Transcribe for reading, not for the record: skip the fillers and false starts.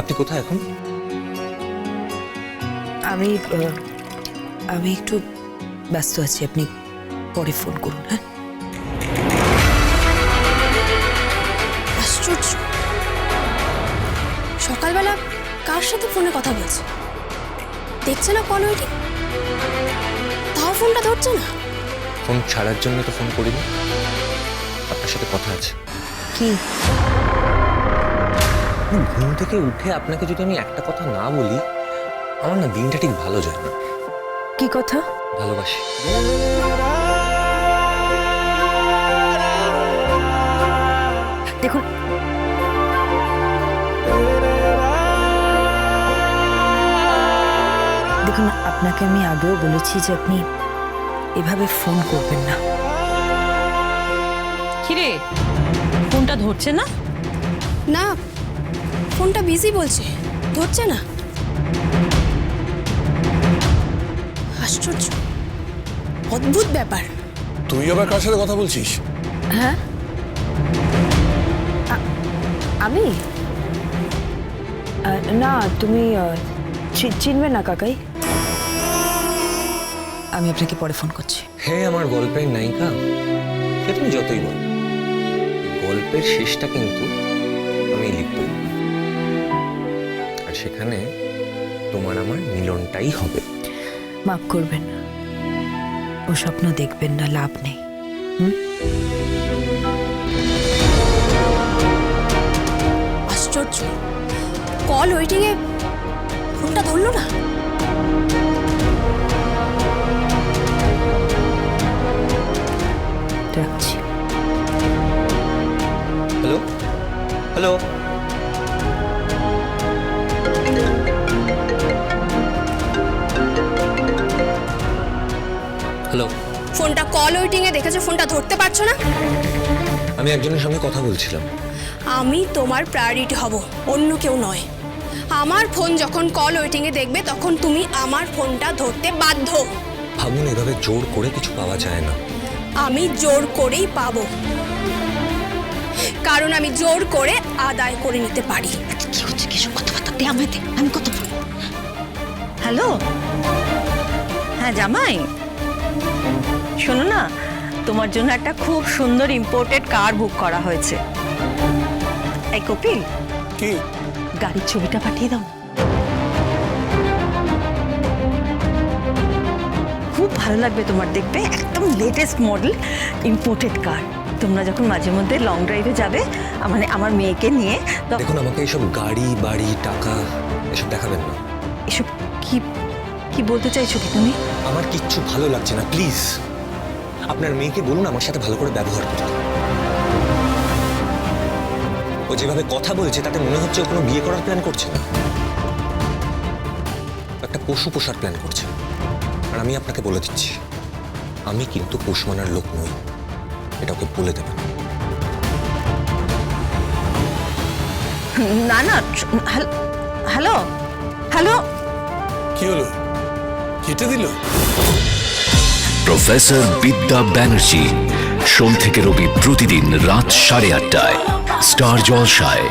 আপনি কোথায় এখন? আমি আমি একটু ব্যস্ত আছি, আপনি পরে ফোন করুন। হ্যাঁ, আশ্চর্য, সকালবেলা কার সাথে ফোনে কথা বলছে? দেখছে না কল ওয়েটিং, তাও ফোনটা ধরছে না। ফোন ছাড়ার জন্য তো ফোন করিনি, আপনার সাথে কথা আছে। কি? ঘুম থেকে উঠে আপনাকে যদি আমি একটা কথা না বলি, আমার না দিনটা ঠিক ভালো যায় না। কি কথা? ভালোবাসি। দেখুন, দেখুন, আপনাকে আমি আগেও বলেছি যে আপনি এভাবে ফোন করবেন না। কিরে, ফোনটা ধরছে না? না, ফোনটা বিজি বলছে, ধরছে না। আশ্চর্য, অদ্ভুত ব্যাপার। তুই আবার কার সাথে কথা বলছিস? হ্যাঁ, আমি না, তুমি চিনবে না কাকাই। আমি আপনাকে পরে ফোন করছি। হ্যাঁ, আমার গল্পের নায়িকা, সে তুমি যতই বল, গল্পের শেষটা কিন্তু আমি লিখব, আর সেখানে তোমার আমার মিলনটাই হবে। মাফ করবেন, ও স্বপ্ন দেখবেন না, লাভ নেই। আশ্চর্য, কল ওয়েটিং এ ফোনটা ধরলো না। রাখছি। Hello, hello. হ্যালো। ফোনটা কল ওয়েটিং এ দেখেছো, ফোনটা ধরতে পারছো না। আমি একজনের সঙ্গে কথা বলছিলাম। আমি তোমার প্রায়োরিটি হব, অন্য কেউ নয়। আমার ফোন যখন কল ওয়েটিং এ দেখবে তখন তুমি আমার ফোনটা ধরতে বাধ্য। ভাবুন, এভাবে জোর করে কিছু পাওয়া যায় না। আমি জোর করেই পাবো, কারণ আমি জোর করে আদায় করে নিতে পারি। কি হচ্ছে? কিছু কথাবার্তা দে আমায়, দে, আমি কথা বলবো। হ্যালো, হ্যাঁ জামাই, শোনো না, তোমার জন্য একটা খুব সুন্দর ইম্পোর্টেড কার বুক করা হয়েছে। এই কপিল, কি? গাড়ির ছবিটা পাঠিয়ে দাও। খুব ভালো লাগবে তোমার, দেখবে একদম লেটেস্ট মডেল ইম্পোর্টেড কার। তোমরা যখন মাঝে মধ্যে লং ড্রাইভে যাবে, মানে আমার মেয়েকে নিয়ে, দেখুন, আমাকে এইসব গাড়ি বাড়ি টাকা এসব দেখাবেন না। এসব কি কি বলতে চাইছো কি তুমি? আমার কিচ্ছু ভালো লাগছে না, প্লিজ। আপনার মেয়েকে বলুন আমার সাথে ভালো করে ব্যবহার করতে। ও যেভাবে কথা বলছে তাতে মনে হচ্ছে ও কোনো বিয়ে করার প্ল্যান করছে না, একটা পশু পোষার প্ল্যান করছে। আর আমি আপনাকে বলে দিচ্ছি, আমি কিন্তু পোষ মানার লোক নই, এটা ওকে বলে দেবেন। না না, হ্যালো হ্যালো, কি হলো? কেটে দিল? প্রফেসর বিদ্যা ব্যানার্জি, সোম থেকে রবি প্রতিদিন রাত 8:30টায় স্টার জলসায়।